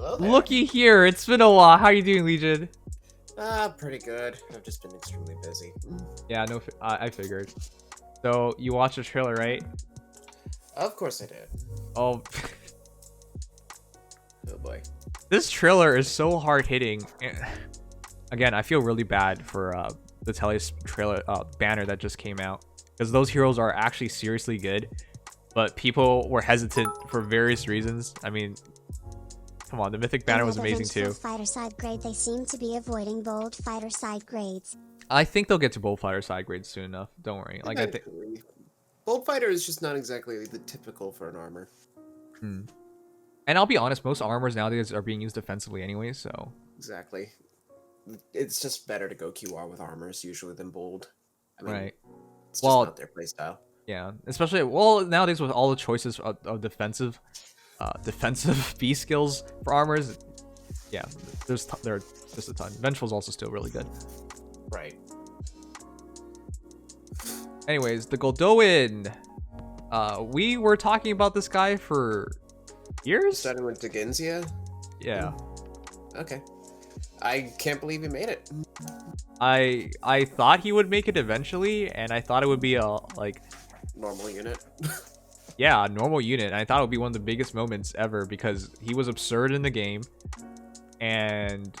Hello there. Looky here, it's been a while. How you doing, Legion? Pretty good. I've just been extremely busy. Yeah, no, I figured. So you watched the trailer, right? Of course I did. Oh, Oh boy. this trailer is so hard hitting. Again, I feel really bad for the Telly's trailer banner that just came out, because those heroes are actually seriously good, but people were hesitant for various reasons. I mean, come on, the Mythic banner was amazing too. Fighter side grade, they seem to be avoiding bold fighter side grades. I think they'll get to bold fighter side grades soon enough. Don't worry. Like I think. Bolt fighter is just not exactly the typical for an armor. And I'll be honest, most armors nowadays are being used defensively anyway, so. Exactly. It's just better to go QR with armors usually than bold. I mean, Right. it's just Well, not their playstyle. Yeah, especially well nowadays with all the choices of defensive B skills for armors. Yeah, there are just a ton. Vengeful's also still really good. Right. Anyways, the Goldoin. We were talking about this guy for years. Starting with Dheginsea? Yeah. Okay. I can't believe he made it. I thought he would make it eventually, and I thought it would be a like Normal unit. yeah, a normal unit. And I thought it would be one of the biggest moments ever because he was absurd in the game, and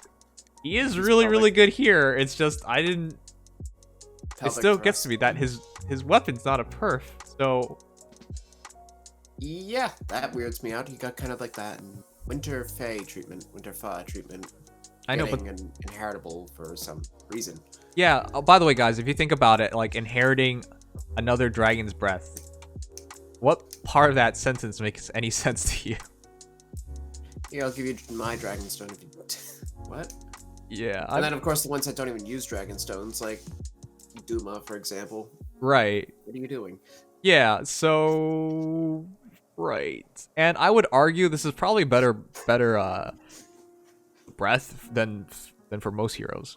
he is really good here. It's just I didn't. It still gets to me that his weapon's not a perf, so. Yeah, that weirds me out. He got kind of like that Winter treatment. I know, but an inheritable for some reason. yeah. Oh, by the way, guys, if you think about it, like inheriting another dragon's breath, what part of that sentence makes any sense to you? Yeah, I'll give you my Dragonstone if you. What? Yeah, And then of course the ones that don't even use Dragonstones, like Duma, for example. right. What are you doing? Yeah. So right, and I would argue this is probably better breath than for most heroes.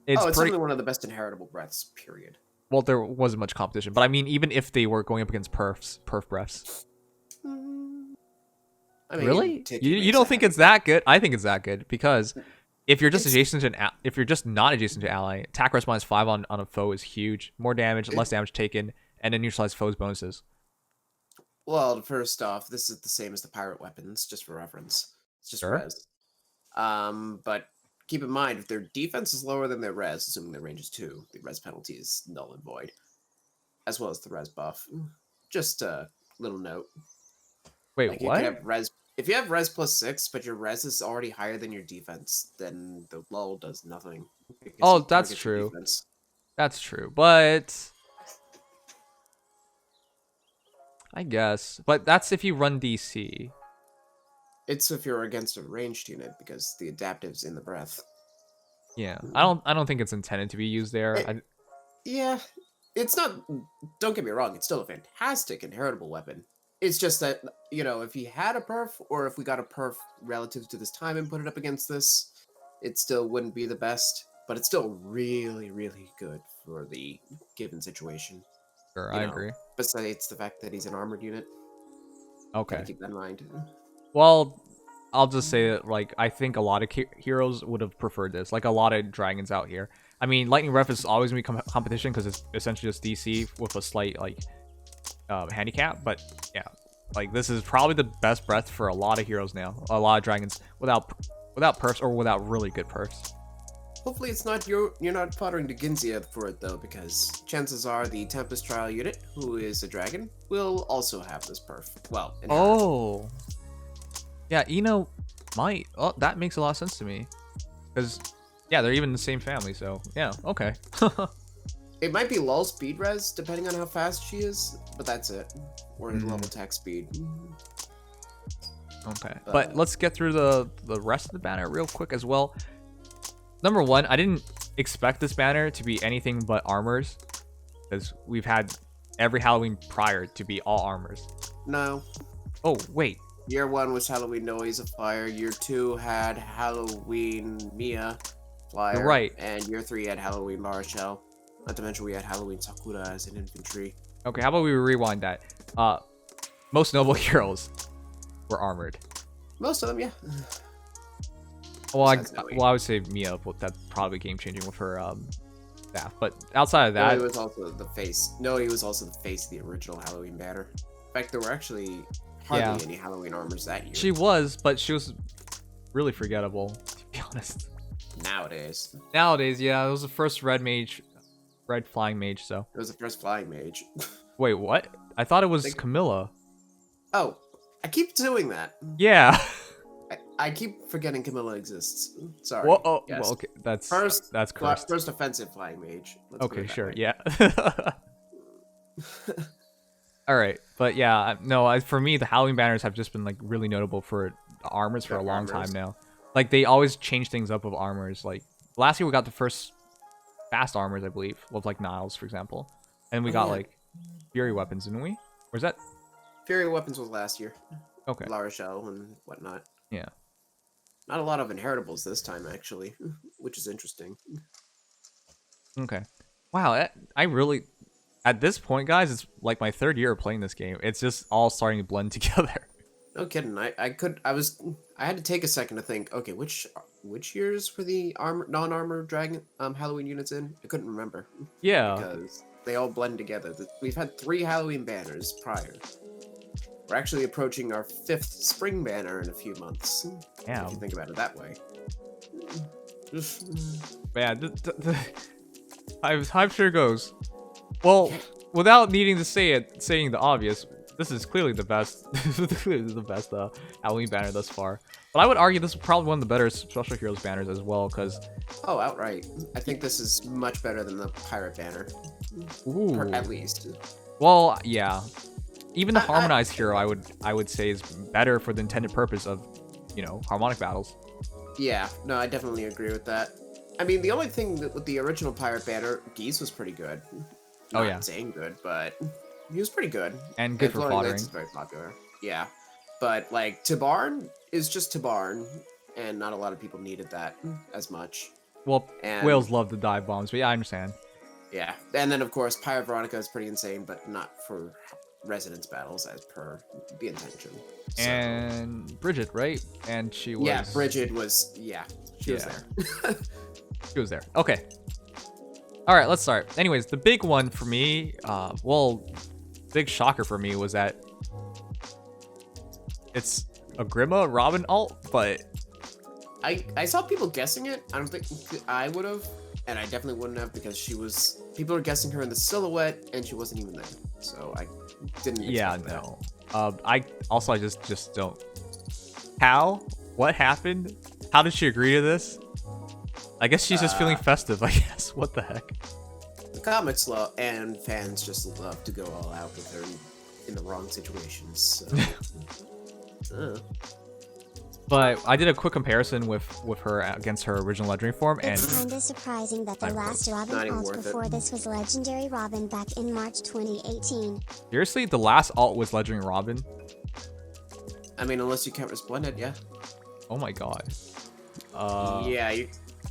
It's pretty certainly one of the best inheritable breaths. Period. well. There wasn't much competition, but I mean, even if they were going up against perf breaths. I mean, Really? Tiki You makes don't a think heck- it's that good? I think it's that good because if you're just It's- adjacent to if you're just not adjacent to ally, attack response 5 on a foe is huge. More damage, less damage taken, and then neutralize foes bonuses. Well, first off, this is the same as the pirate weapons, just for reference. It's just Sure. res. But keep in mind, if their defense is lower than their res, assuming their range is 2, the res penalty is null and void, as well as the res buff. Just a little note. Wait, Like what? You could have res. If you have res plus 6, but your res is already higher than your defense, then the lull does nothing. because Oh, you that's target your true. defense. That's true, but I guess. But that's if you run DC. It's if you're against a ranged unit because the adaptive's in the breath. Yeah, I don't think it's intended to be used there. Yeah, it's not. Don't get me wrong; it's still a fantastic inheritable weapon. It's just that if he had a perf, or if we got a perf relative to this time and put it up against this, it still wouldn't be the best. But it's still really, really good for the given situation. Sure, you I know. agree. Besides the fact that he's an armored unit, Okay. gotta keep that in mind. Well, I'll just say that, like, I think a lot of heroes would have preferred this. Like, a lot of dragons out here. I mean, Lightning Ref is always going to be competition because it's essentially just DC with a slight, like, handicap. But, yeah, like, this is probably the best breath for a lot of heroes now. A lot of dragons without perfs or without really good perfs. Hopefully, it's not you're not following Dheginsea for it though, because chances are the Tempest Trial unit, who is a dragon, will also have this perf. Well, Oh. Yeah, Eno might. Oh, that makes a lot of sense to me. Because, yeah, they're even the same family, so, yeah, okay. It might be lull speed res, depending on how fast she is, but that's it. Or level attack speed. Okay, but let's get through the rest of the banner real quick as well. Number one, I didn't expect this banner to be anything but armors, because we've had every Halloween prior to be all armors. No. Oh, wait. Year 1 was Halloween Noise of Fire. Year 2 had Halloween Mia Flyer. You're right. And Year 3 had Halloween Marshall. Not to mention we had Halloween Sakura as an infantry. Okay, how about we rewind that? Most noble heroes were armored. Most of them, yeah. Well, I, Besides Zoe. well, I would say Mia, but that's probably game changing with her staff. But outside of that, Noe was also the face. Noe was also the face of the original Halloween banner. In fact, there were actually hardly any Halloween armors that year. she was, but she was really forgettable, to be honest. Nowadays, Nowadays, yeah, it was the first red flying mage. So it was the first flying mage. wait, what? I thought it was Think- Camilla. Oh, I keep doing that. Yeah. I keep forgetting Camilla exists. Sorry. Well, oh, Yes. well, okay, that's First, cursed. first offensive flying mage. Let's put Okay, it that sure, way. yeah. All right, but yeah, no, for me, the Halloween banners have just been like really notable for the armors for a The long time armors. now. Like they always change things up with armors. Like last year we got the first fast armors, I believe, with like Niles, for example, and we Oh, got yeah. like fury weapons, didn't we? Or is that Fury weapons was last year. okay? La Rochelle and whatnot. Yeah. Not a lot of inheritables this time, actually, which is interesting. Okay. Wow, I really, at this point, guys, it's like my third year of playing this game. It's just all starting to blend together. No kidding. I had to take a second to think. Okay, which years were the non-armor dragon Halloween units in? I couldn't remember Yeah. because they all blend together. We've had 3 Halloween banners prior. We're actually approaching our 5th spring banner in a few months. Yeah. If you think about it that way. Man, time sure goes. Well, without needing to saying the obvious, this is clearly the best. Clearly the best Halloween banner thus far. But I would argue this is probably one of the better Special Heroes banners as well, because Oh, outright. I think this is much better than the pirate banner, at least. well, yeah. Even the I- Harmonized Hero, I would say is better for the intended purpose of, harmonic battles. Yeah, no, I definitely agree with that. I mean, the only thing that with the original pirate banner, Geese was pretty good. Oh, Not yeah. Zane good, but he was pretty good. And good for Floating foddering. Lance is very popular. Yeah, but like Tabarn is just Tabarn, and not a lot of people needed that as much. Well, And- whales love the dive bombs, but yeah, I understand. Yeah, and then of course Pirate Veronica is pretty insane, but not for resonance battles as per the intention. So, And Bridget, right? And she was... yeah, Bridget was she was Yeah. there. She was there. Okay. All right, let's start. Anyways, the big one for me, big shocker for me was that it's a Grima Robin alt, but I saw people guessing it. I don't think I would have, and I definitely wouldn't have because people were guessing her in the silhouette, and she wasn't even there. So I didn't. yeah, expect that. no. I just don't. How? What happened? How did she agree to this? I guess she's just feeling festive, I guess. What the heck? The comics love and fans just love to go all out with her in the wrong situations. So. But I did a quick comparison with her against her original legendary form, and It's kinda surprising that the Not last Robin not even alt worth it. before this was Legendary Robin back in March 2018. seriously, the last alt was legendary Robin. I mean, unless you count Resplendent, yeah. Oh my god. Yeah,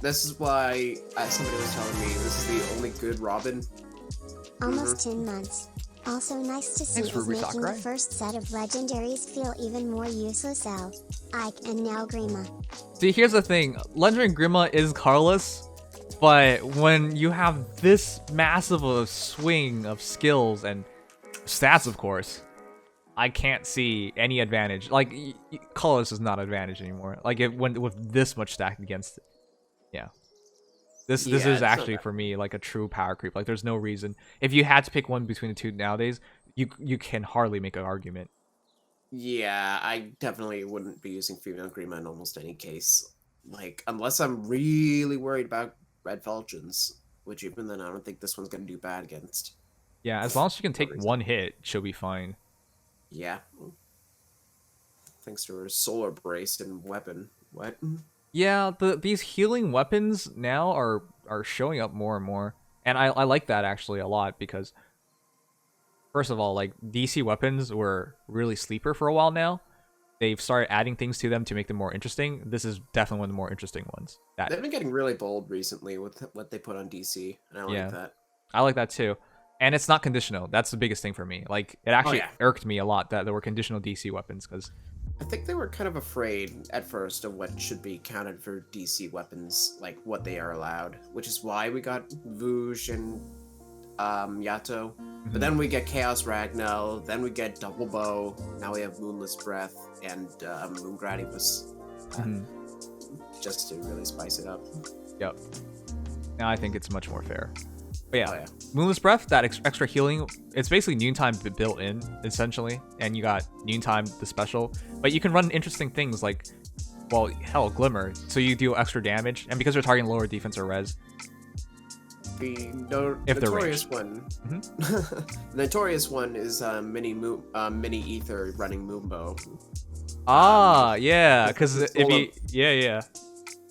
this is why somebody was telling me this is the only good Robin. Almost 10 months. Also nice to see Thanks for is making the Sakurai. first set of legendaries feel even more useless. Ike and now Grima. See, here's the thing. Legendary Grima is colorless, but when you have this massive of a swing of skills and stats, of course, I can't see any advantage. Like, colorless is not an advantage anymore. Like, it went with this much stacked against it. Yeah. This Yeah, is it's not actually that- for me like a true power creep. Like, there's no reason. If you had to pick one between the two nowadays, you can hardly make an argument. Yeah, I definitely wouldn't be using female Grima in almost any case. Like, unless I'm really worried about Red Vultures, which even then I don't think this one's gonna do bad against. Yeah, as long as she can take reason. one hit, she'll be fine. Yeah. Thanks to her solar brace and weapon. What? Yeah, these healing weapons now are showing up more and more, and I like that actually a lot because, first of all, like DC weapons were really sleeper for a while now. They've started adding things to them to make them more interesting. This is definitely one of the more interesting ones. They've been getting really bold recently with what they put on DC, and I like Yeah. that. I like that too, and it's not conditional. That's the biggest thing for me. Like it actually yeah. irked me a lot that there were conditional DC weapons because I think they were kind of afraid at first of what should be counted for DC weapons, like what they are allowed, which is why we got Voosh and Yato. But then we get Chaos Ragnell, then we get Double Bow, now we have Moonless Breath and Moon Gradivus, just to really spice it up. Yep. Now I think it's much more fair. But yeah, Oh, yeah. Moonless Breath, that extra healing, it's basically Noontime built in, essentially. And you got Noontime, the special. But you can run interesting things like, well, hell, Glimmer. So you deal extra damage. And because you're targeting lower defense or res. The If they're notorious ranged. one, the notorious one is Mini Ether running Moonbow. Yeah, because if Solar- you, yeah.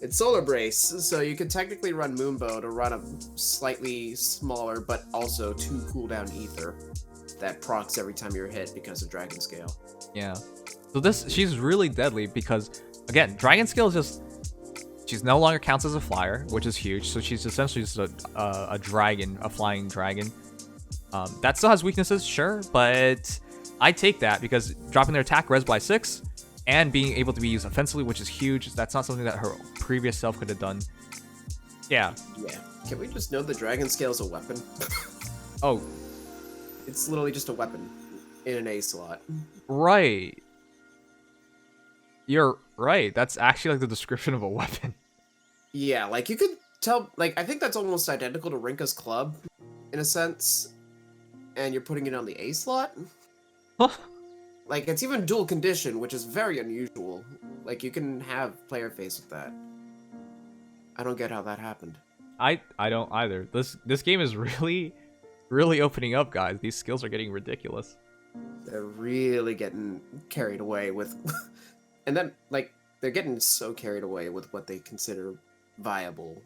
It's Solar Brace, so you could technically run Moonbow to run a slightly smaller but also 2 cooldown Ether that procs every time you're hit because of Dragon Scale. Yeah. So she's really deadly because, again, Dragon Scale is just, she's no longer counts as a flyer, which is huge. So she's essentially just a dragon, a flying dragon. That still has weaknesses, sure, but I take that because dropping their attack res by 6 and being able to be used offensively, which is huge. That's not something that her previous self could have done. Yeah. Yeah. Can we just know the Dragon Scale is a weapon? Oh, It's literally just a weapon in an A slot. right. You're right. That's actually like the description of a weapon. Yeah, like you could tell, like I think that's almost identical to Rinka's Club, in a sense, and you're putting it on the A slot. Like it's even dual condition, which is very unusual. Like you can have player face with that. I don't get how that happened. I don't either. This game is really opening up, guys. These skills are getting ridiculous. They're really getting carried away with, and then like they're getting so carried away with what they consider viable.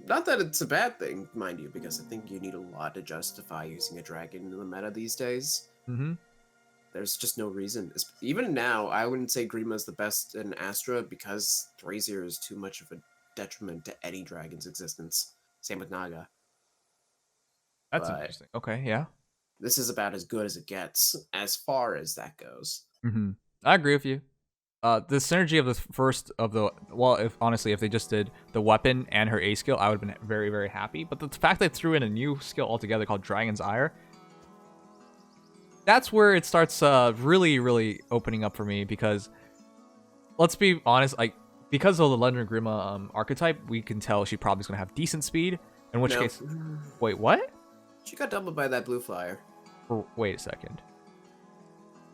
Not that it's a bad thing, mind you, because I think you need a lot to justify using a dragon in the meta these days. Mm-hmm. There's just no reason. Even now, I wouldn't say Grima is the best in Astra because 3-0 is too much of a detriment to any dragon's existence. Same with Naga. That's But- interesting. Okay, yeah. This is about as good as it gets, as far as that goes. Mm-hmm. I agree with you. The synergy of the first of the, well, if they just did the weapon and her A skill, I would have been very, very happy. But the fact they threw in a new skill altogether called Dragon's Ire, that's where it starts really opening up for me, because let's be honest, like because of the Legendary Grima archetype, we can tell she probably is gonna have decent speed. In which No. case, wait, what? She got doubled by that blue flyer. Wait a second.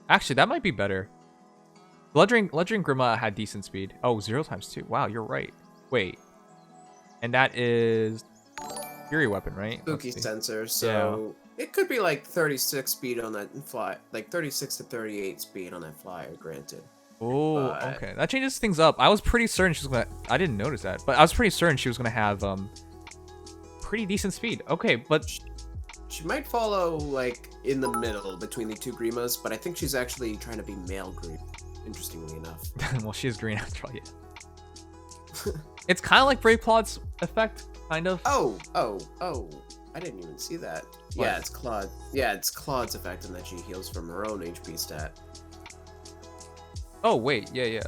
Actually, that might be better. Legendary Grima had decent speed. Oh, 0 times 2. Wow, you're right. Wait. And that is Fury Weapon, right? Spooky Let's see. sensor, so it could be like 36 speed on that fly, like 36 to 38 speed on that flyer, granted. Oh, But- okay. That changes things up. I was pretty certain she was gonna. I didn't notice that, but I was pretty certain she was gonna have pretty decent speed. Okay, but She might follow like in the middle between the two Grimas, but I think she's actually trying to be male Grima, interestingly enough. well, she is green after all. Yeah. It's kind of like Brave Claude's effect, kind of. Oh, I didn't even see that. What? Yeah, it's Claude. Yeah, it's Claude's effect in that she heals from her own HP stat. Oh wait, yeah.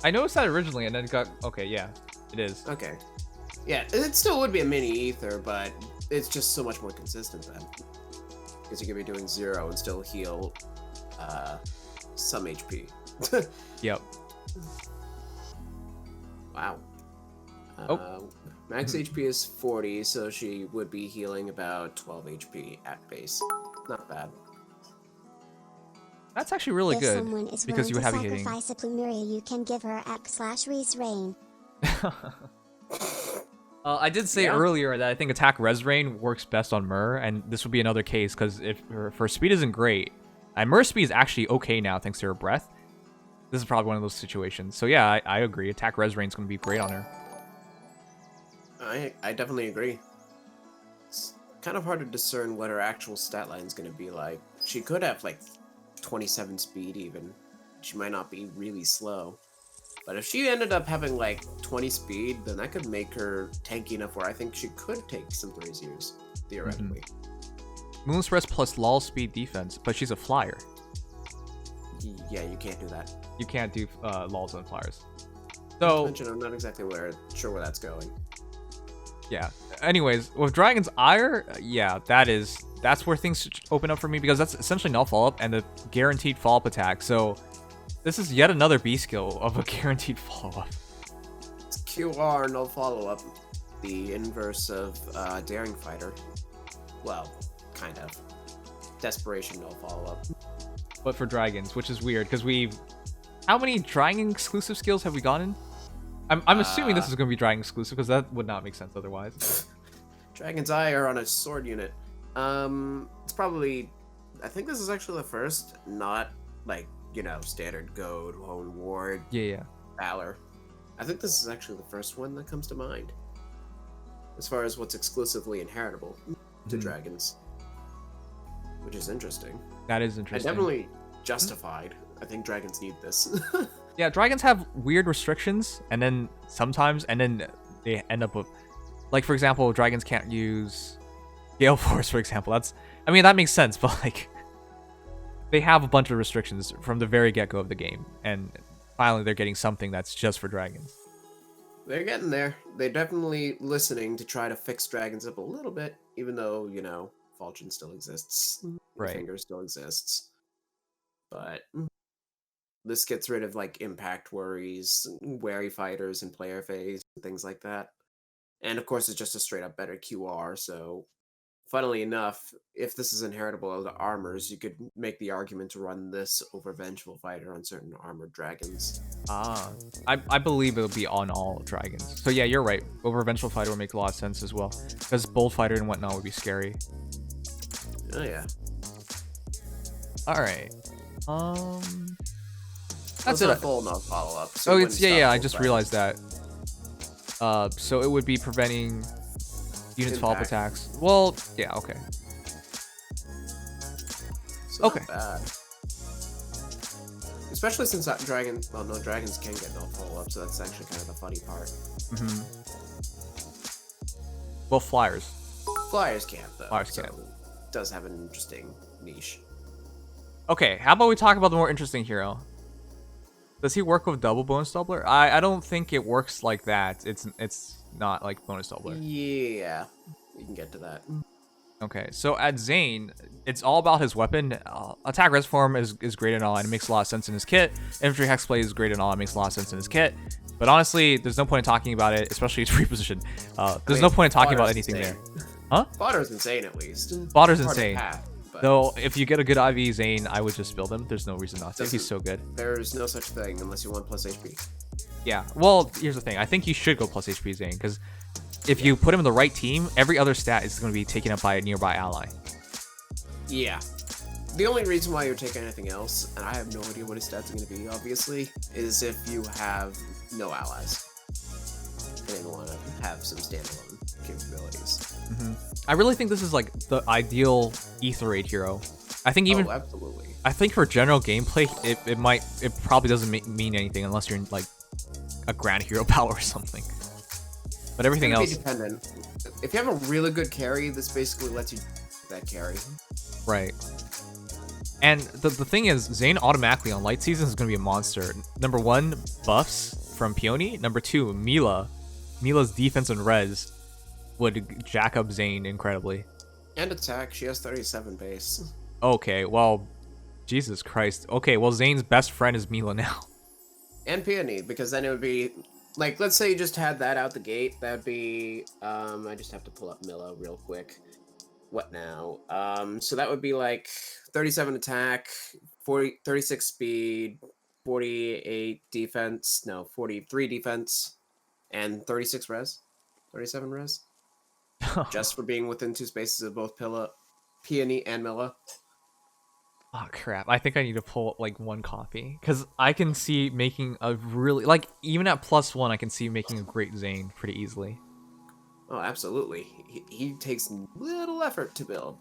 I noticed that originally, and then it got okay. Yeah, it is. Okay. Yeah, it still would be a mini ether, but it's just so much more consistent then. Because you could be doing 0 and still heal some HP. Yep. Wow. Oh. Max HP is 40, so she would be healing about 12 HP at base. Not bad. That's actually really if good someone is because you willing would to have hitting. sacrifice a Plumeria, you can give her X/Reese Rain. I did say Yeah. earlier that I think attack res rain works best on Myrrh, and this would be another case because if her speed isn't great, and Myrrh's speed is actually okay now thanks to her breath. This is probably one of those situations. So yeah, I agree. Attack res rain is going to be great on her. I definitely agree. It's kind of hard to discern what her actual stat line is going to be like. She could have like 27 speed even. She might not be really slow. But if she ended up having like 20 speed, then that could make her tanky enough where I think she could take some braziers, theoretically. Moonless Rest plus lull speed defense, but she's a flyer. Yeah, you can't do that. You can't do lulls and flyers. Not to So mention, I'm not exactly sure where that's going. yeah. Anyways, with Dragon's Ire, yeah, that's where things open up for me because that's essentially no follow-up and a guaranteed follow-up attack. So this is yet another B skill of a guaranteed follow-up. It's QR, no follow-up. The inverse of Daring Fighter. Well, kind of. Desperation, no follow-up. But for dragons, which is weird because how many dragon exclusive skills have we gotten? I'm assuming this is going to be dragon exclusive because that would not make sense otherwise. Dragon's Ire on a sword unit. It's probably, I think this is actually the first, not like, standard goad, hone ward, Yeah. valor. I think this is actually the first one that comes to mind. As far as what's exclusively inheritable to dragons. Which is interesting. That is And interesting. definitely justified. I think dragons need this. Yeah, dragons have weird restrictions, and then they end up with, like, for example, dragons can't use Gale Force, for example. That makes sense, but like, they have a bunch of restrictions from the very get-go of the game, and finally they're getting something that's just for dragons. They're getting there. They're definitely listening to try to fix dragons up a little bit, even though, Fulgin still exists. Right. Finger still exists. But this gets rid of, like, impact worries, wary fighters, and player phase, and things like that. And, of course, it's just a straight-up better QR, so... Funnily enough, if this is inheritable of the armors, you could make the argument to run this over Vengeful Fighter on certain armored dragons. I believe it'll be on all dragons. So yeah, you're right. Over Vengeful Fighter would make a lot of sense as well, because Bold Fighter and whatnot would be scary. Oh, yeah. All right. That's it. a full no follow-up. So Oh, it it's wouldn't yeah. stop I Bold just Fighter. realized that. So it would be preventing units follow-up Impact. attacks. Well, yeah. Okay. So Okay. not bad. Especially since that dragons can get no follow-up, so that's actually kind of the funny part. Well, flyers. Flyers can't, though. Flyers so can't. it does have an interesting niche. Okay, how about we talk about the more interesting hero? Does he work with double bonus doubler? I don't think it works like that. It's not like bonus doubler. Yeah, we can get to that. Okay, so at Zane, it's all about his weapon. Attack res form is great and all, and it makes a lot of sense in his kit. Infantry hexplay is great and all, and makes a lot of sense in his kit. But honestly, there's no point in talking about it, especially its reposition. There's no point in talking about anything there. Huh? Fodder's insane, at least. Fodder's Hard to insane. path, but Though, if you get a good IV Zane, I would just build him. There's no reason not to. He's so good. There's no such thing unless you want plus HP. Yeah, well, here's the thing. I think you should go plus HP Zane, because if you put him in the right team, every other stat is going to be taken up by a nearby ally. Yeah. The only reason why you're taking anything else, and I have no idea what his stats are going to be, obviously, is if you have no allies. And want to have some standalone capabilities. I really think this is like the ideal Aether Raid hero. I think even Oh, absolutely. I think for general gameplay, it probably doesn't mean anything unless you're in like a Grand Hero Power or something. But everything It's else, gonna be dependent. If you have a really good carry, this basically lets you that carry. right? And the thing is, Zane automatically on light season is going to be a monster. Number 1, buffs from Peony. Number 2, Mila's defense and res would jack up Zane incredibly. And attack, she has 37 base. Okay, well, Jesus Christ. Okay, well, Zane's best friend is Mila now. And Peony, because then it would be like, let's say you just had that out the gate, that'd be I just have to pull up Mila real quick. What now? So that would be like 37 attack, 36 speed, 48 defense, no, 43 defense, and 36 res. 37 res. Just for being within 2 spaces of both Peony and Mila. Oh crap, I think I need to pull like one copy, because I can see making a really, like, even at +1 I can see making a great Zane pretty easily. Oh, absolutely. He takes little effort to build.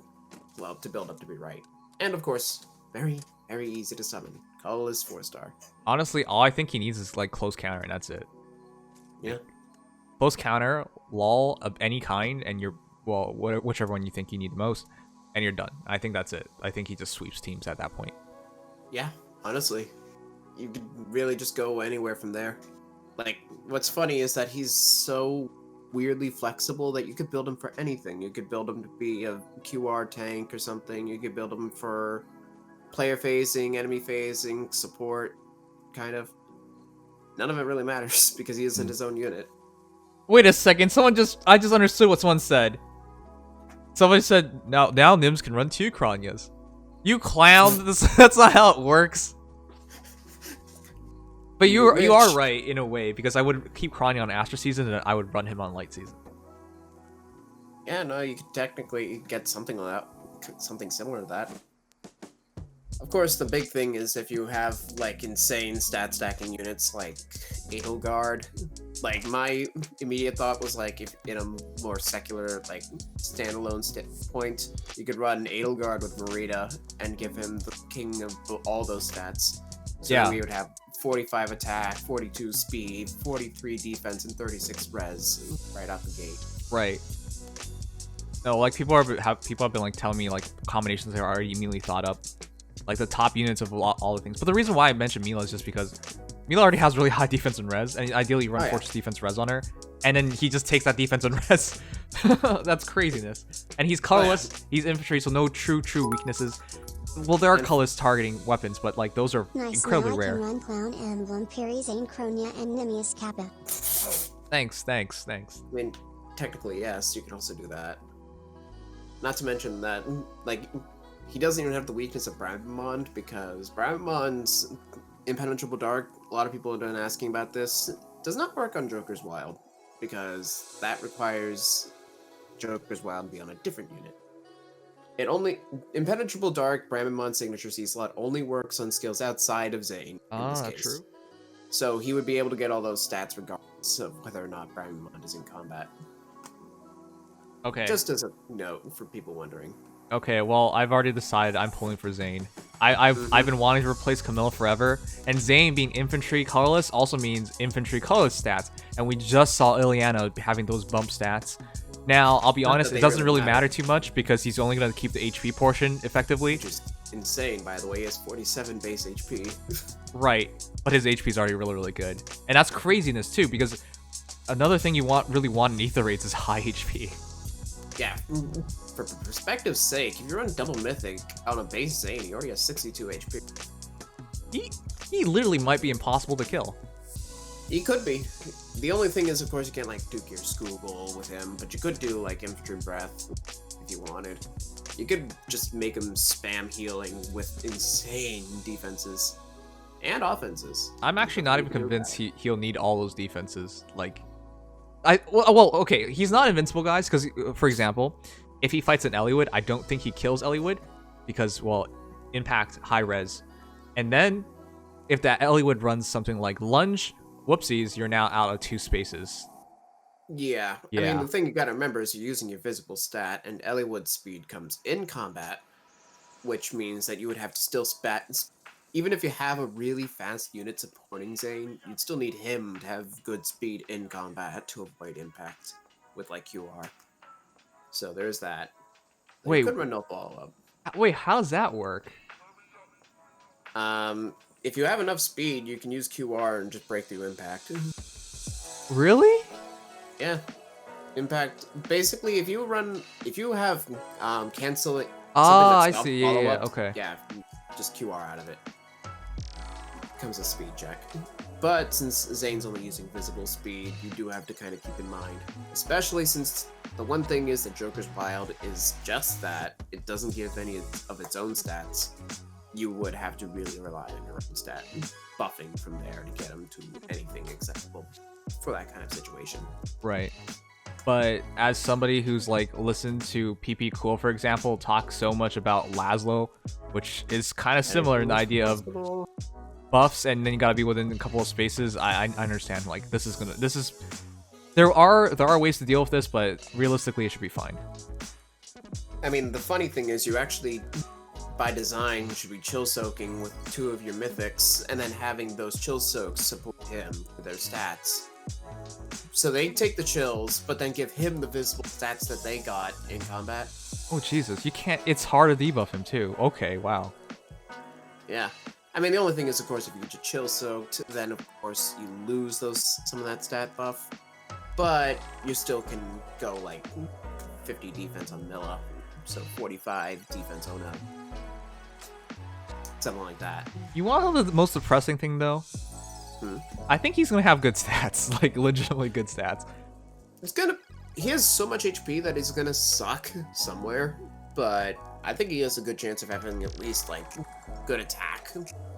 Well, to build up to be right. And of course, very, very easy to summon. Colorless 4-star. Honestly, all I think he needs is like close counter, and that's it. Yeah. Close counter, lull of any kind, and you're, well, whichever one you think you need the most, and you're done. I think that's it. I think he just sweeps teams at that point. Yeah, Honestly, you could really just go anywhere from there. Like, what's funny is that he's so weirdly flexible that you could build him for anything. You could build him to be a QR tank or something. You could build him for player phasing, enemy phasing, support, kind of. None of it really matters because he isn't his own unit. Wait a second, I just understood what someone said. Somebody said, now Nims can run 2 Kranyas. You clown, that's not how it works. But you are right in a way, because I would keep Kranya on Astra Season and I would run him on Light Season. Yeah, no, you could technically get something like that, something similar to that. Of course, the big thing is if you have, like, insane stat stacking units like Edelgard. Like, my immediate thought was, like, if in a more secular, like, standalone point, you could run Edelgard with Marita and give him the king of all those stats. So yeah. We would have 45 attack, 42 speed, 43 defense, and 36 res right out the gate. Right. No, like, people have been, like, telling me, like, combinations that are already immediately thought up. Like, the top units of all the things. But the reason why I mentioned Mila is just because Mila already has really high defense and res, and ideally you run Fortress Defense res on her, and then he just takes that defense and res. That's craziness. And he's colorless, he's infantry, so no true weaknesses. Well, there are colorless targeting weapons, but, like, those are incredibly rare. Nice, now I can run Clown Emblem, Perry, Zane, Kronia, and Nimius Kappa. Thanks. I mean, technically, yes, you can also do that. Not to mention that, like, he doesn't even have the weakness of Bramimond, because Bramimond's Impenetrable Dark, a lot of people have been asking about this, does not work on Joker's Wild, because that requires Joker's Wild to be on a different unit. Impenetrable Dark, Bramimond Signature C slot only works on skills outside of Zane, in this case. True. So he would be able to get all those stats regardless of whether or not Bramimond is in combat. Okay. Just as a note for people wondering. Okay, well, I've already decided I'm pulling for Zane. I've been wanting to replace Camilla forever, and Zane being infantry colorless also means infantry colorless stats, and we just saw Ileana having those bump stats. Now, I'll be honest, it doesn't really matter too much because he's only going to keep the HP portion effectively. Which is insane, by the way. He has 47 base HP. Right, but his HP is already really good. And that's craziness too, because another thing you really want in Aether Raids is high HP. Yeah, for perspective's sake, if you run double mythic on a base Zane, he already has 62 HP. He literally might be impossible to kill. He could be. The only thing is, of course, you can't, like, Duke your Skoogle with him, but you could do, like, Infantry Breath if you wanted. You could just make him spam healing with insane defenses and offenses. I'm actually not even convinced he'll need all those defenses. Like, well, okay, he's not invincible, guys, because, for example, if he fights an Eliwood, I don't think he kills Eliwood, because, well, impact, high res. And then, if that Eliwood runs something like Lunge, whoopsies, you're now out of 2 spaces. Yeah. I mean, the thing you gotta remember is you're using your visible stat, and Eliwood's speed comes in combat, which means that you would have to still even if you have a really fast unit supporting Zane, you'd still need him to have good speed in combat to avoid impact with, like, QR. So there's that. Wait, you could run no follow-up. Wait, how does that work? If you have enough speed, you can use QR and just break through impact. Really? Yeah. Impact. Basically, if you have cancel it. I see. Yeah, okay. Yeah, just QR out of it. Becomes a speed check. But since Zane's only using visible speed, you do have to kind of keep in mind. Especially since the one thing is that Joker's Wild is just that. It doesn't give any of its own stats. You would have to really rely on your own stat buffing from there to get him to anything acceptable for that kind of situation. Right. But as somebody who's, like, listened to PP Cool, for example, talk so much about Laszlo, which is kind of similar in the idea of buffs, and then you gotta be within a couple of spaces. I understand. Like, there are ways to deal with this, but realistically, it should be fine. I mean, the funny thing is, you actually, by design, should be chill soaking with 2 of your mythics, and then having those chill soaks support him with their stats. So they take the chills, but then give him the visible stats that they got in combat. Oh, Jesus. You can't... It's hard to debuff him, too. Okay, wow. Yeah. I mean, the only thing is, of course, if you get your chill soaked, then of course you lose some of that stat buff. But you still can go like 50 defense on Milla, so 45 defense on Ona. Something like that. You want to know the most depressing thing though? I think he's gonna have good stats, like legitimately good stats. He has so much HP that he's gonna suck somewhere, but I think he has a good chance of having at least like good attack,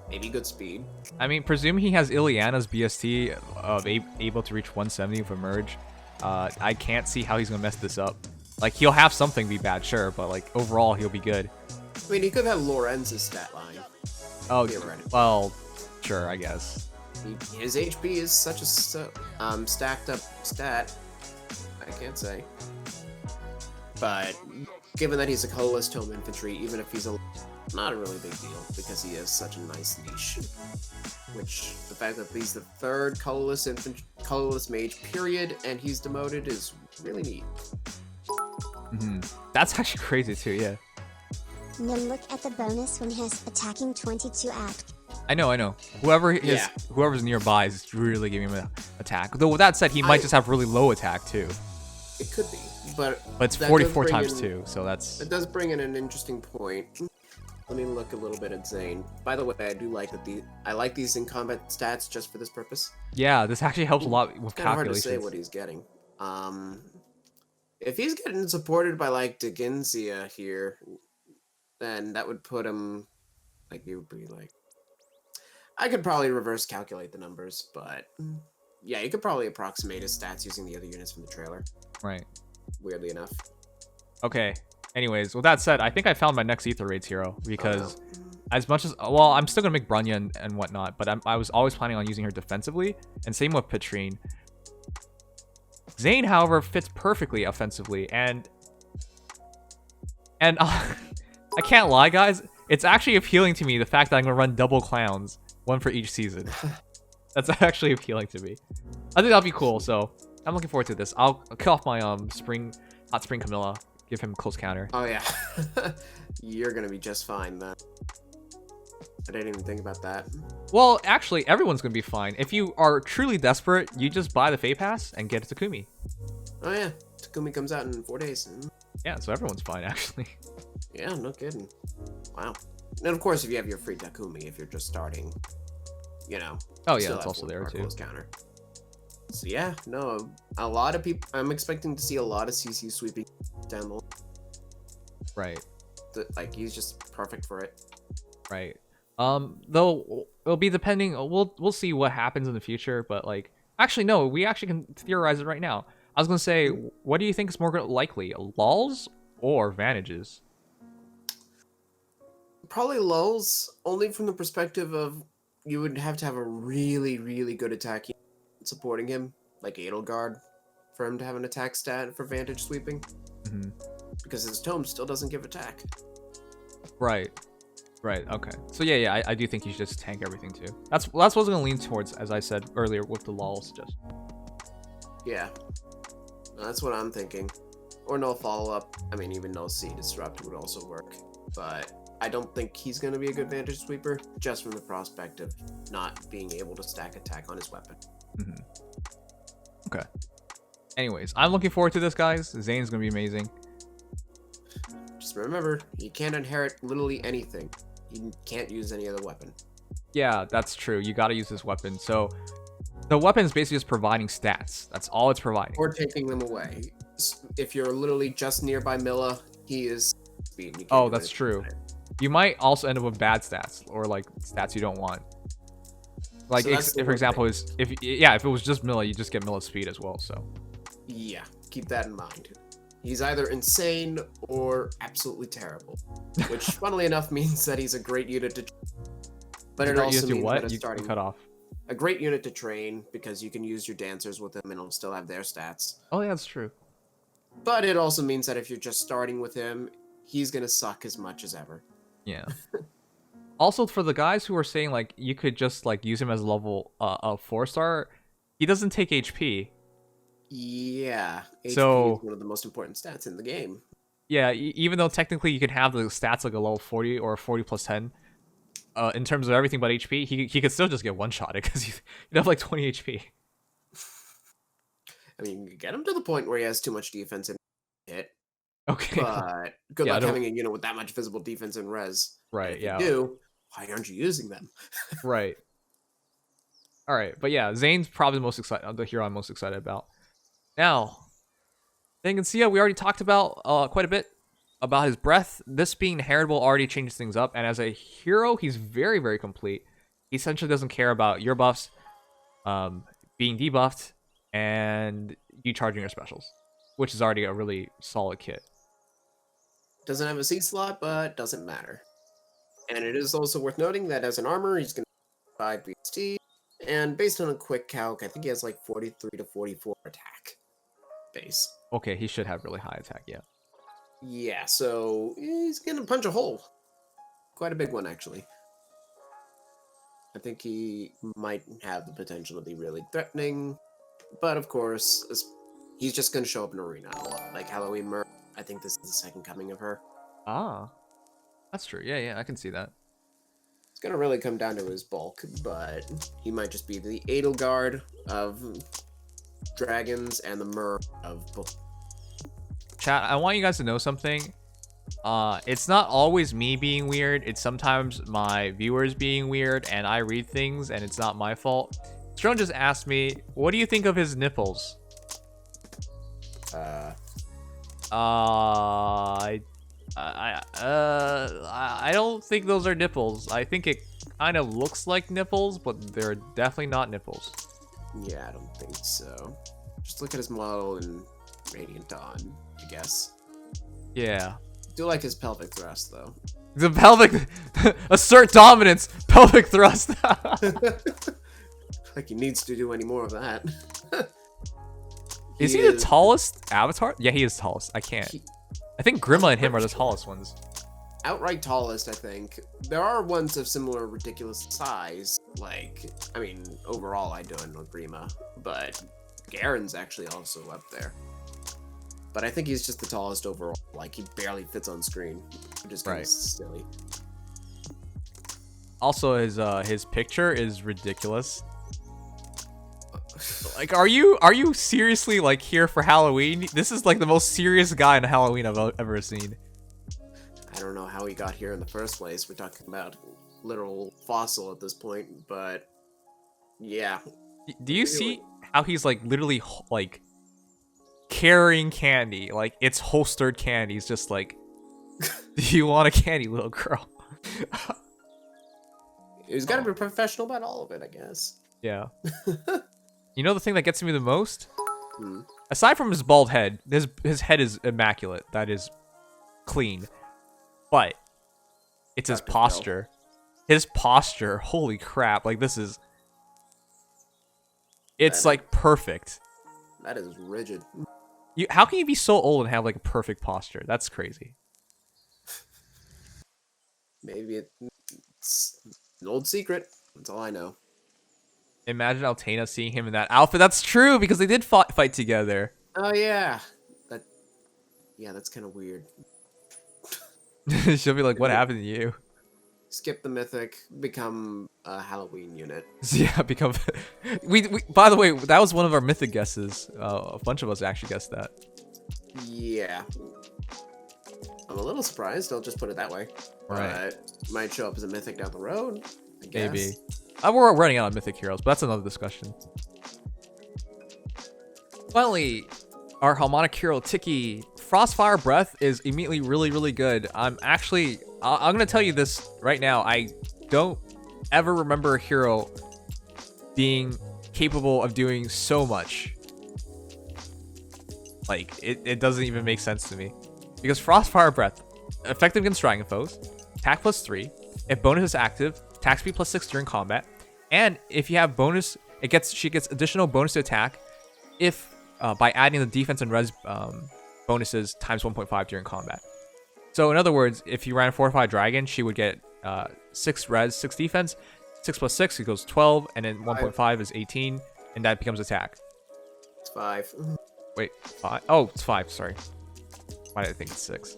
maybe good speed. I mean, presume he has Ileana's BST of able to reach 170 with a merge. I can't see how he's gonna mess this up. Like he'll have something be bad, sure, but like overall he'll be good. I mean, he could have Lorenz's stat line. Oh, well, sure, I guess. His HP is such a stacked up stat. I can't say. But given that he's a colorless tome infantry, even if he's not a really big deal because he has such a nice niche. Which the fact that he's the third colorless mage period and he's demoted is really neat. That's actually crazy too, yeah. Then look at the bonus when he's attacking 22 act. I know. Whoever's nearby is really giving him an attack. Though with that said, he might just have really low attack too. It could be, but it's 44 times 2, so that's... It does bring in an interesting point. Let me look a little bit at Zane. By the way, I do like that I like these in combat stats just for this purpose. Yeah, this actually helps a lot with Kind of hard to calculations. say what he's getting. If he's getting supported by like Dheginsea here, then that would put him like he would be like. I could probably reverse calculate the numbers, but yeah, you could probably approximate his stats using the other units from the trailer. Right. Weirdly enough. Okay. Anyways, with that said, I think I found my next Aether Raids hero because as much as... Well, I'm still going to make Brunya and whatnot, but I was always planning on using her defensively, and same with Petrine. Zane, however, fits perfectly offensively, and I can't lie, guys. It's actually appealing to me, the fact that I'm going to run double clowns, one for each season. That's actually appealing to me. I think that'll be cool, so I'm looking forward to this. I'll kill off my Hot Spring Camilla, give him a close counter. Oh yeah. You're gonna be just fine then. I didn't even think about that. Well, actually, everyone's gonna be fine. If you are truly desperate, you just buy the FEH Pass and get a Takumi. Oh yeah, Takumi comes out in 4 days. Yeah, so everyone's fine, actually. Yeah, no kidding. Wow. And of course, if you have your free Takumi, if you're just starting, you know. Oh yeah, it's also there too. Counter. So yeah, no, a lot of people. I'm expecting to see a lot of CC sweeping down the line. Right. Like he's just perfect for it. Right. Though it'll be depending. We'll see what happens in the future. But like, actually, no, we actually can theorize it right now. I was gonna say, what do you think is more likely, lulls or vantages? Probably lulls, only from the perspective of you would have to have a really, really good attack supporting him, like Edelgard, for him to have an attack stat for vantage sweeping. Because his tome still doesn't give attack. Right. Okay. So yeah, I do think you should just tank everything too. That's what I was gonna lean towards, as I said earlier with the lull suggestion. Yeah, that's what I'm thinking. Or no follow up. I mean, even no C disrupt would also work, but I don't think he's gonna be a good vantage sweeper, just from the prospect of not being able to stack attack on his weapon. Okay. Anyways, I'm looking forward to this, guys. Zane's gonna be amazing. Just remember, you can't inherit literally anything. You can't use any other weapon. Yeah, that's true. You gotta use this weapon. So the weapon is basically just providing stats. That's all it's providing. Or taking them away. If you're literally just nearby Milla, he is speed. You can't Oh, that's true. You might also end up with bad stats, or like stats you don't want. Like, so for example, if it was just Milla, you just get Milla's speed as well. So yeah, keep that in mind. He's either insane or absolutely terrible, which, funnily enough, means that he's a great unit to. But it also means that it's starting cut off. A great unit to train because you can use your dancers with him and it'll still have their stats. Oh yeah, that's true. But it also means that if you're just starting with him, he's gonna suck as much as ever. Yeah. Also, for the guys who are saying like you could just like use him as a level 4-star, he doesn't take HP. Yeah, HP so is one of the most important stats in the game. Yeah, even though technically you can have the stats like a level 40 or a 40 plus 10, in terms of everything but HP, he could still just get one-shotted because he'd have like 20 HP. I mean, you get him to the point where he has too much defense and hit. Okay. But good Yeah, luck having a unit with that much visible defense and res. Right, And if yeah. you do, why aren't you using them? Right. All right, but yeah, Zane's probably the most excited, the hero I'm most excited about. Now, Dheginsea, we already talked about quite a bit about his breath. This being heritable already changes things up, and as a hero, he's very, very complete. He essentially doesn't care about your buffs being debuffed and you charging your specials, which is already a really solid kit. Doesn't have a C slot, but doesn't matter. And it is also worth noting that as an armor, he's going to 5 BST, and based on a quick calc, I think he has like 43 to 44 attack base. Okay, he should have really high attack, yeah. Yeah, so he's going to punch a hole. Quite a big one, actually. I think he might have the potential to be really threatening, but of course, he's just going to show up in Arena a lot. Like Halloween Mer, I think this is the second coming of her. Ah, that's true. Yeah, I can see that. It's going to really come down to his bulk, but he might just be the Edelgard of dragons and the Mer of both. Chat, I want you guys to know something. It's not always me being weird. It's sometimes my viewers being weird, and I read things, and it's not my fault. Strone just asked me, what do you think of his nipples? I don't think those are nipples. I think it kind of looks like nipples, but they're definitely not nipples. Yeah, I don't think so. Just look at his model in Radiant Dawn, I guess. Yeah. Do like his pelvic thrust, though. The pelvic... assert dominance! Pelvic thrust! Like he needs to do any more of that. Is he the tallest avatar? Yeah, he is tallest. I can't. I think Grima and him are the tallest ones. Outright tallest, I think. There are ones of similar ridiculous size. Like, I mean, overall I don't know Grima, but Garen's actually also up there. But I think he's just the tallest overall. Like, he barely fits on screen, which is kind of silly. Also, his picture is ridiculous. Like, are you seriously like here for Halloween? This is like the most serious guy in Halloween I've ever seen. I don't know how he got here in the first place. We're talking about literal fossil at this point, but yeah. Do you see how he's like literally like carrying candy? Like it's holstered candy. He's just like, do you want a candy, little girl? He's got to be professional about all of it, I guess. Yeah. You know the thing that gets me the most? Aside from his bald head, his head is immaculate. That is clean. But it's his posture. His posture, holy crap. Like this is... It's like perfect. That is rigid. How can you be so old and have like a perfect posture? That's crazy. Maybe it's an old secret. That's all I know. Imagine Altena seeing him in that outfit. That's true, because they did fight together. Oh, yeah. Yeah, that's kind of weird. She'll be like, what happened to you? Skip the mythic, become a Halloween unit. Yeah, become... we by the way, that was one of our mythic guesses. A bunch of us actually guessed that. Yeah. I'm a little surprised, I'll just put it that way. Right. Might show up as a mythic down the road, I guess. Maybe. We're running out of mythic heroes, but that's another discussion. Finally, our Harmonic Hero Tiki. Frostfire Breath is immediately really, really good. I'm gonna tell you this right now. I don't ever remember a hero being capable of doing so much. Like, it doesn't even make sense to me. Because Frostfire Breath, effective against dragon foes, attack +3, if bonus is active, attack speed +6 during combat, and if you have bonus, she gets additional bonus to attack if by adding the defense and res bonuses times 1.5 during combat. So in other words, if you ran a Fortified Dragon, she would get 6 res, 6 defense, 6 + 6 equals 12, and then 1.5 is 18, and that becomes attack. It's 5. Wait, 5? Oh, it's 5, sorry. Why did I think it's 6?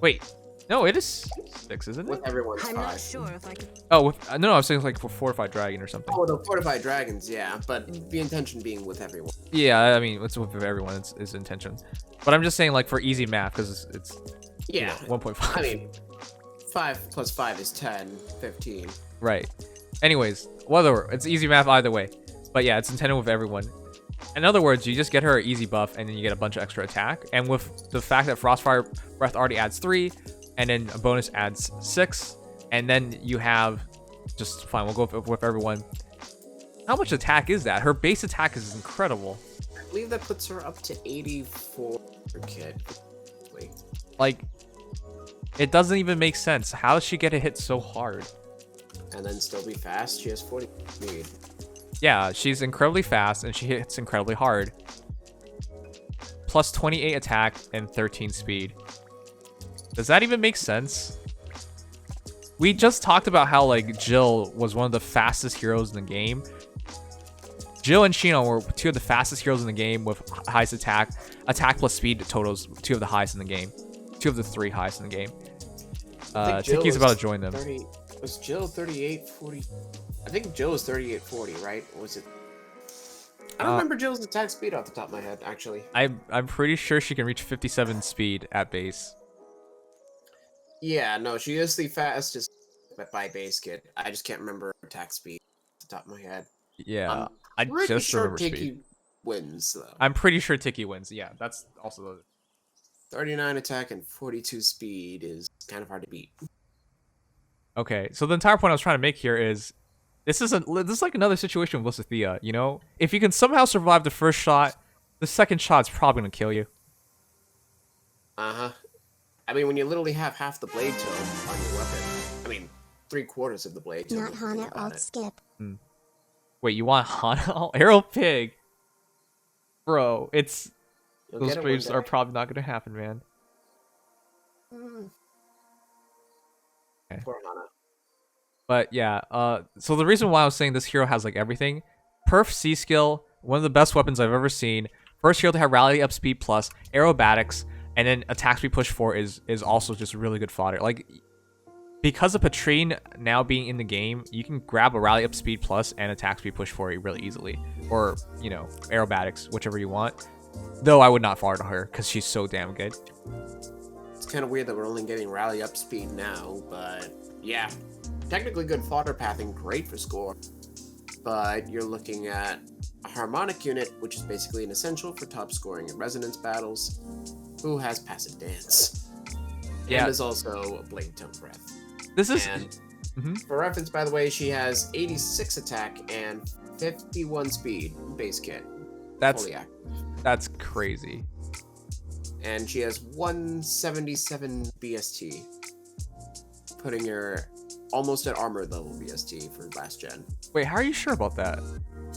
Wait, No, it is 6, isn't it? With everyone's I'm 5. not sure if I can. Oh, with, no, I was saying like for fortified dragon or something. Oh, the fortified dragons, yeah, but the intention being with everyone. Yeah, I mean, it's with everyone. It's intention. But I'm just saying like for easy math because it's Yeah, 1.5. I mean, 5 plus 5 is 10, 15. Right. Anyways, whatever. It's easy math either way. But yeah, it's intended with everyone. In other words, you just get her an easy buff and then you get a bunch of extra attack. And with the fact that Frostfire Breath already adds 3, and then a bonus adds 6, and then you have just fine. We'll go with everyone. How much attack is that? Her base attack is incredible. I believe that puts her up to 84 per kit. Wait. Like, it doesn't even make sense. How does she get a hit so hard? And then still be fast. She has 40 speed. Yeah, she's incredibly fast and she hits incredibly hard. Plus 28 attack and 13 speed. Does that even make sense? We just talked about how like Jill was one of the fastest heroes in the game. Jill and Shinon were 2 of the fastest heroes in the game with highest attack plus speed totals 2 of the highest in the game. 2 of the 3 highest in the game. Tiki's about to join them. Was Jill 3840? I think Jill was 3840, right? Or was it? I don't remember Jill's attack speed off the top of my head, actually. I'm pretty sure she can reach 57 speed at base. Yeah, no, she is the fastest by base kit. I just can't remember attack speed off the top of my head. Yeah, I Pretty just sure remember Tiki speed. wins, though. I'm pretty sure Tiki wins. Yeah, that's also the 39 attack and 42 speed is kind of hard to beat. Okay, so the entire point I was trying to make here is this is like another situation with Lysithea, you know? If you can somehow survive the first shot, the second shot's probably gonna kill you. Uh-huh. I mean, when you literally have half the blade tone on your weapon, I mean, 3/4 of the blade tone. Not Hana alt skip. Wait, you want Hana? Arrow Pig? Bro, it's You'll those get it one waves day. are probably not gonna happen, man. Okay. Poor Hana. But yeah, so the reason why I was saying this hero has like everything, Perf C skill, one of the best weapons I've ever seen. First hero to have rally up speed plus, aerobatics, and then attack speed push 4 is also just really good fodder. Like, because of Patrine now being in the game, you can grab a rally up speed plus and attack speed push 4 really easily. Or, you know, aerobatics, whichever you want. Though I would not fodder her because she's so damn good. It's kind of weird that we're only getting rally up speed now, but yeah. Technically good fodder pathing, great for score. But you're looking at a harmonic unit, which is basically an essential for top scoring in resonance battles, who has passive dance. Yeah. And is also a blade tone breath. This is... And for reference, by the way, she has 86 attack and 51 speed base kit. That's Fully active. That's crazy. And she has 177 BST, putting her almost at armor level BST for last gen. Wait, how are you sure about that?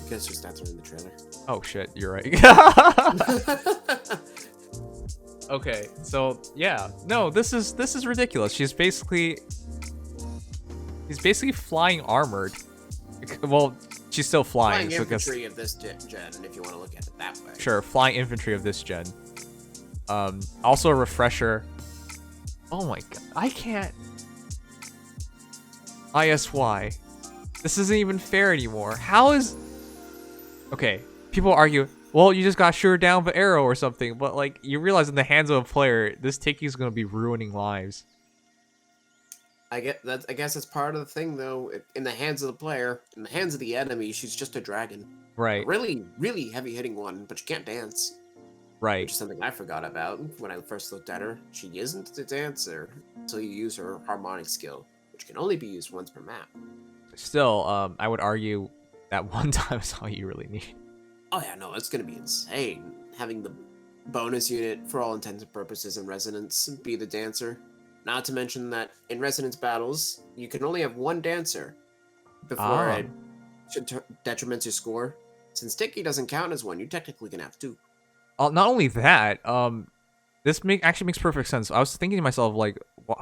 Because her stats are in the trailer. Oh shit, you're right. Okay, so yeah, no, this is ridiculous. She's basically flying armored. Well, she's still flying. Flying so I guess, infantry of this gen, if you want to look at it that way. sure, flying infantry of this gen. Also a refresher. Oh my god, I can't. ISY. This isn't even fair anymore. How is... Okay, people argue, well, you just got shooter down with arrow or something, but like, you realize in the hands of a player, this Tiki is going to be ruining lives. I guess that's part of the thing, though. In the hands of the player, in the hands of the enemy, she's just a dragon. Right, A really, really heavy-hitting one, but she can't dance. right. Which is something I forgot about when I first looked at her. She isn't a dancer until you use her harmonic skill, which can only be used once per map. Still, I would argue that one time is all you really need. Oh yeah, no, it's gonna be insane having the bonus unit for all intents and purposes in Resonance be the dancer. Not to mention that in Resonance battles, you can only have one dancer before it detriments your score. Since Tiki doesn't count as one, you technically can have 2. Not only that, this actually makes perfect sense. I was thinking to myself, like,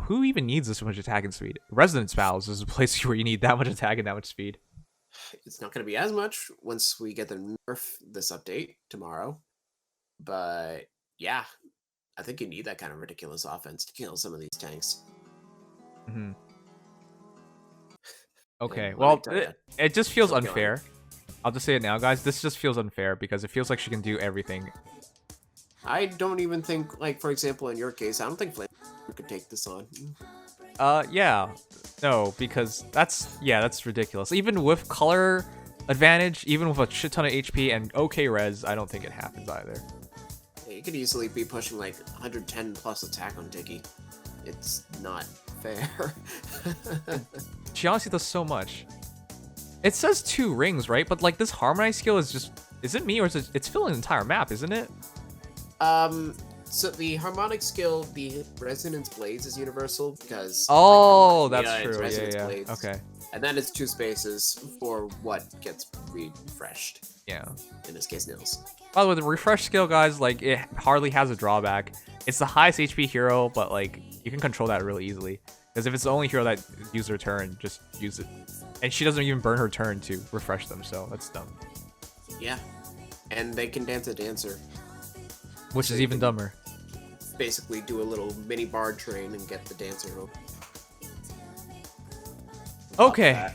who even needs this much attack and speed? Resonance battles is a place where you need that much attack and that much speed. It's not going to be as much once we get the nerf this update tomorrow. But yeah, I think you need that kind of ridiculous offense to kill some of these tanks. Mhm. Okay, And let well, me tell ya, it just feels she'll kill him. unfair. I'll just say it now, guys. This just feels unfair because it feels like she can do everything. I don't even think, like, for example, in your case, I don't think Flame could take this on. Yeah. No, because that's ridiculous. Even with color advantage, even with a shit ton of HP and okay res, I don't think it happens either. Yeah, you could easily be pushing like 110 plus attack on Tiki. It's not fair. She honestly does so much. It says 2 rings, right? But like this Harmonize skill is just, is it me or is it's filling the entire map, isn't it? So the harmonic skill, the Resonance Blades is universal because Oh, like, that's it's true. Resonance Yeah. Blades. Okay. And then it's 2 spaces for what gets refreshed. Yeah. In this case, nils. By the way, the refresh skill, guys, like it hardly has a drawback. It's the highest HP hero, but like you can control that really easily. Because if it's the only hero that uses her turn, just use it. And she doesn't even burn her turn to refresh them, so that's dumb. Yeah. And they can dance a dancer. Which So is you even can dumber. Basically do a little mini bard train and get the dancer home. Okay.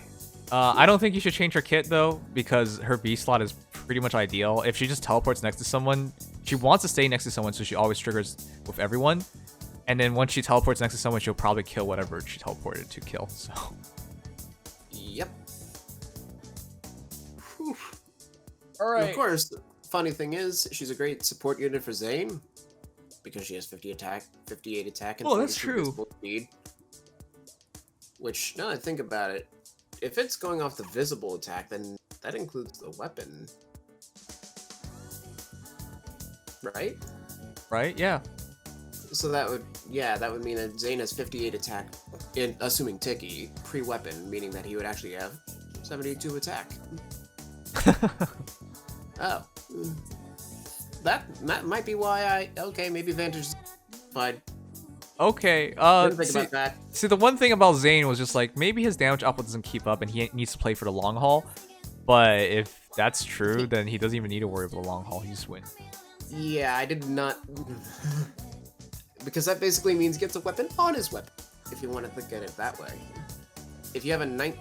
I don't think you should change her kit though, because her B slot is pretty much ideal. If she just teleports next to someone, she wants to stay next to someone, so she always triggers with everyone. And then once she teleports next to someone, she'll probably kill whatever she teleported to kill. So. Yep. All And of course, funny thing is, she's a great support unit for Zane because she has 50 attack, 58 attack, and Oh, that's 42 true. visible speed. Which, now that I think about it, if it's going off the visible attack, then that includes the weapon, right? Right? Yeah. So that would, yeah, that would mean that Zane has 58 attack, assuming Tiki, pre-weapon, meaning that he would actually have 72 attack. Oh. That might be why okay, maybe Vantage is fine. Okay. Didn't think about that. See, the one thing about Zane was just like maybe his damage output doesn't keep up, and he needs to play for the long haul. But if that's true, then he doesn't even need to worry about the long haul. He just wins. Yeah, I did not... because that basically means he gets a weapon on his weapon, if you want to look at it that way. If you have a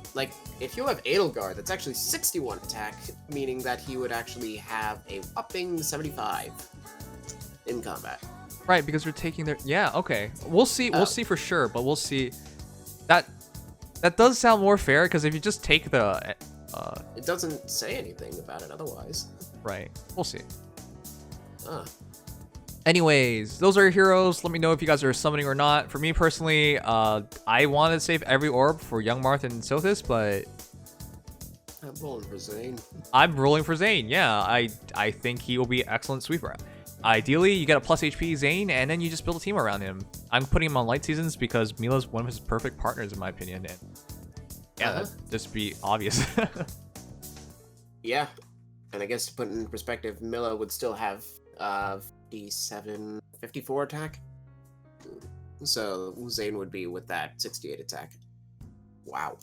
if you have Edelgard, that's actually 61 attack, meaning that he would actually have a whopping 75 in combat. Right, because we're taking their... Yeah, okay. We'll see. We'll see for sure, but we'll see. That does sound more fair, because if you just take the... It doesn't say anything about it otherwise. Right. We'll see. Anyways, those are your heroes. Let me know if you guys are summoning or not. For me personally, I want to save every orb for Young Marth and Sothis, but... I'm rolling for Zane. I'm rolling for Zane. Yeah, I think he will be an excellent sweeper. Ideally, you get a plus HP Zane, and then you just build a team around him. I'm putting him on light seasons because Mila's one of his perfect partners, in my opinion. And yeah, that'd just be obvious. Yeah, and I guess to put it in perspective, Mila would still have 54 attack. So Zane would be with that 68 attack. Wow.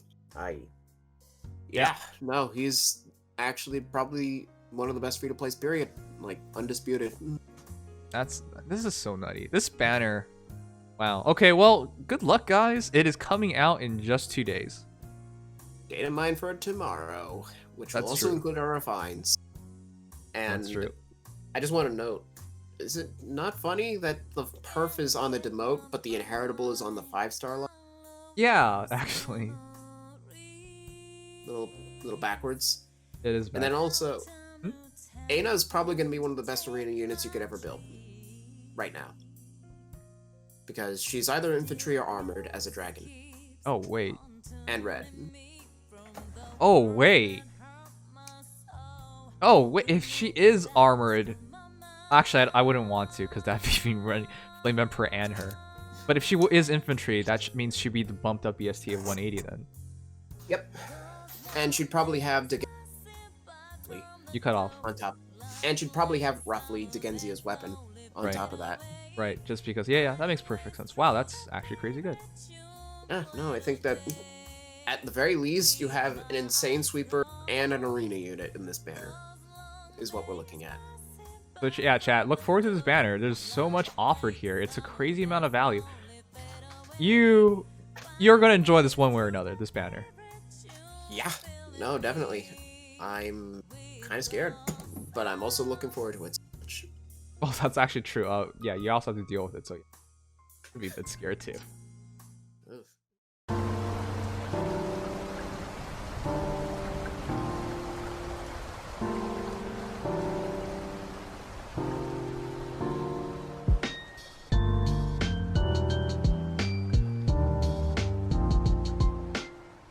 Yeah, no, he's actually probably one of the best free-to-play period. Like, undisputed. This is so nutty. This banner. Wow. Okay, well, good luck, guys. It is coming out in just 2 days. Data mine for tomorrow, which will That's also true. include our refines. And That's true. I just want to note, is it not funny that the perf is on the demote, but the inheritable is on the 5-star line? Yeah, actually. Little backwards. It is bad. And then also, Aina is probably going to be one of the best arena units you could ever build. Right now. Because she's either infantry or armored as a dragon. Oh, wait. And red. Oh, wait. Oh, wait. If she is armored... Actually, I wouldn't want to, because that'd be me running Flame Emperor and her. But if she is infantry, that means she'd be the bumped up BST of 180 then. Yep. And she'd probably have You cut off. on top. And she'd probably have roughly Dheginsea's weapon on Right. top of that. Right, just because... Yeah, that makes perfect sense. Wow, that's actually crazy good. Yeah, no, I think that at the very least, you have an insane sweeper and an arena unit in this banner, is what we're looking at. So yeah, chat, look forward to this banner. There's so much offered here. It's a crazy amount of value. You You're gonna enjoy this one way or another. This banner. Yeah, no, definitely. I'm kind of scared, but I'm also looking forward to it. Well, that's actually true. Yeah, you also have to deal with it, so you'd be a bit scared too.